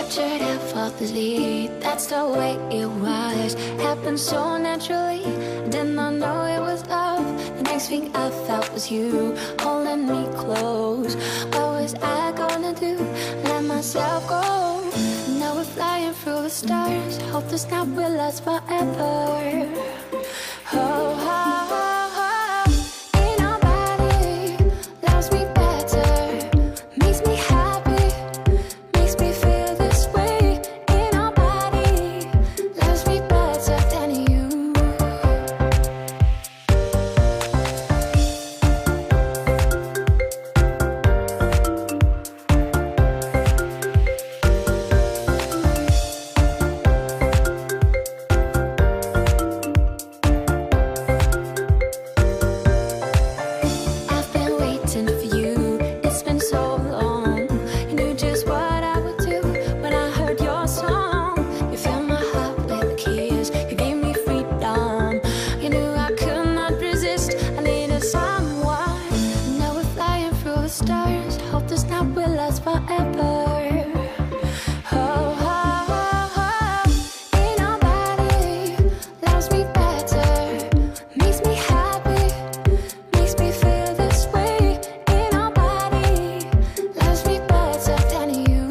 pictured effortlessly. That's the way it was. Happened so naturally. Did not know it was love. The next thing I felt was you holding me close. What was I gonna do? Let myself go. Now we're flying through the stars. Hope this night will last forever. Oh, oh, oh, oh. Ain't nobody loves me better. Makes me happy. Makes me feel this way. Ain't nobody loves me better than you. I've been waiting for you. It's been so long. You knew just what I would do when I heard your song. You filled my heart with a kiss. You gave me freedom. You knew I could not resist. I needed someone. Now we're flying through the stars. Hope this night will last forever. Oh, oh, oh, oh. Ain't nobody loves me better. Makes me happy. Makes me feel this way. Ain't nobody loves me better than you.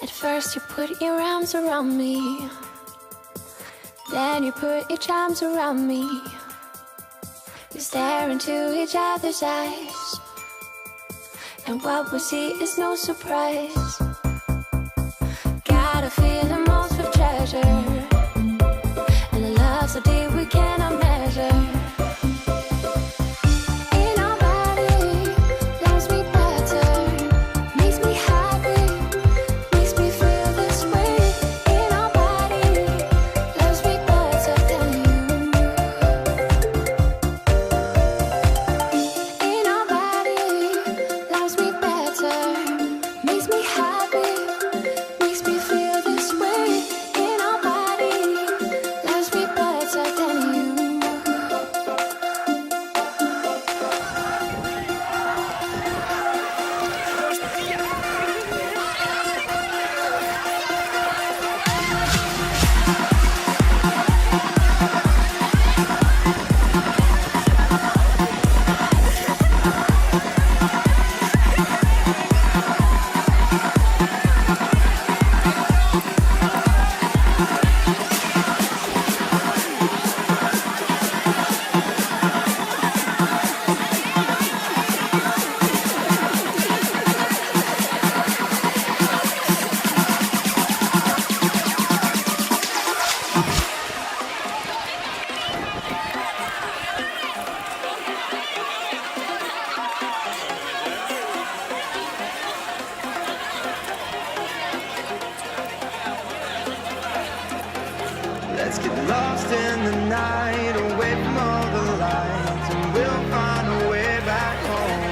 At first you put your arms around me. Then you put your charms around me. We stare into each other's eyes, and what we see is no surprise. Gotta feel the most with treasure, and a love so deep we cannot measure. Ain't nobody loves me better. Makes me happy. Makes me feel this way. Ain't nobody loves me better than you. Ain't nobody loves me better. Makes me happy. Makes me feel this way. Ain't nobody loves me better than you. Let's get lost in the night, away from all the lights, and we'll find a way back home.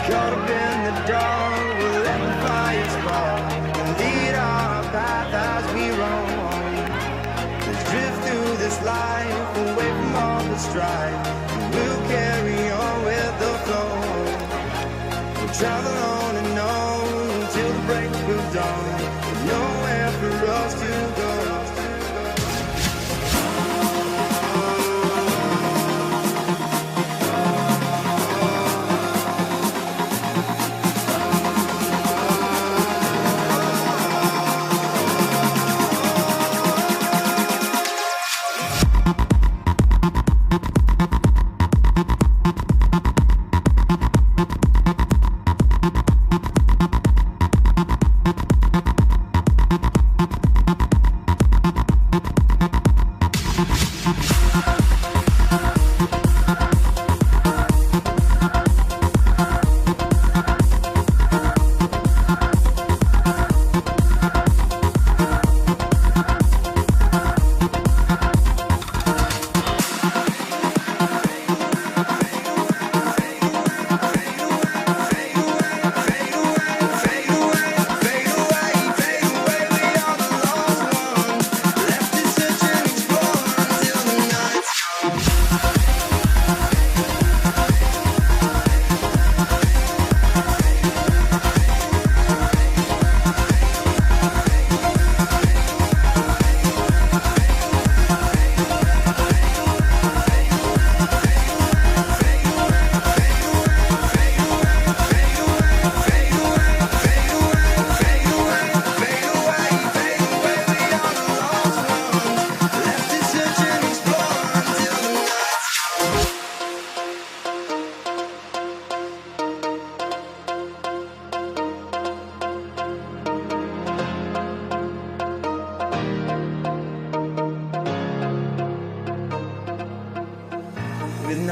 Caught up in the dark, we'll let the fire spark and lead our path as we roam. Let's drift through this life, away from all the strife, and we'll carry on with the flow. We'll travel on and on until the break of dawn. There's nowhere for us to go.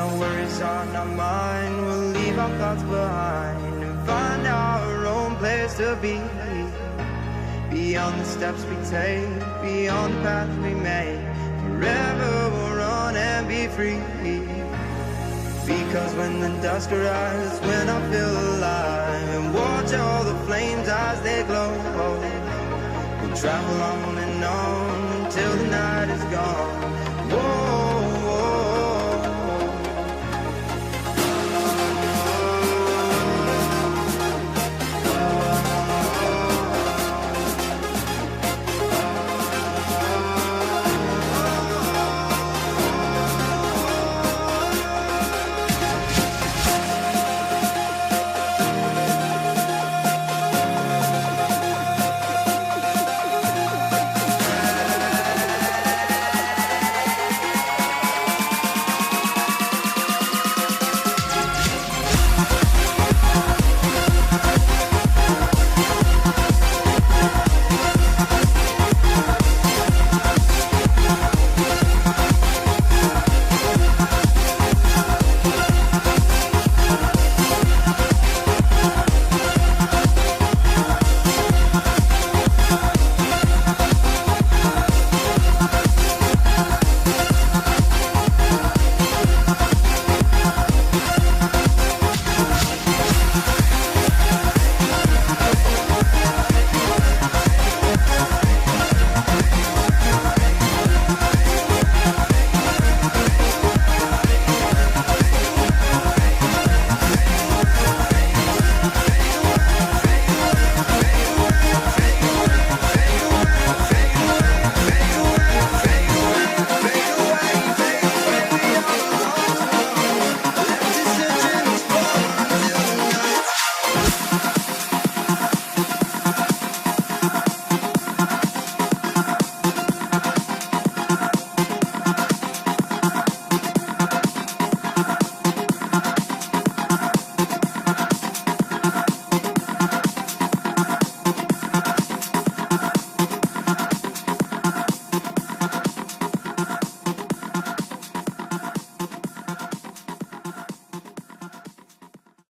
our worries are not mine, we'll leave our thoughts behind and find our own place to be. Beyond the steps we take, beyond the path we make, forever we'll run and be free. Because when the dusk arrives, when I feel alive, and watch all the flames as they glow, we'll travel on and on until the night is gone.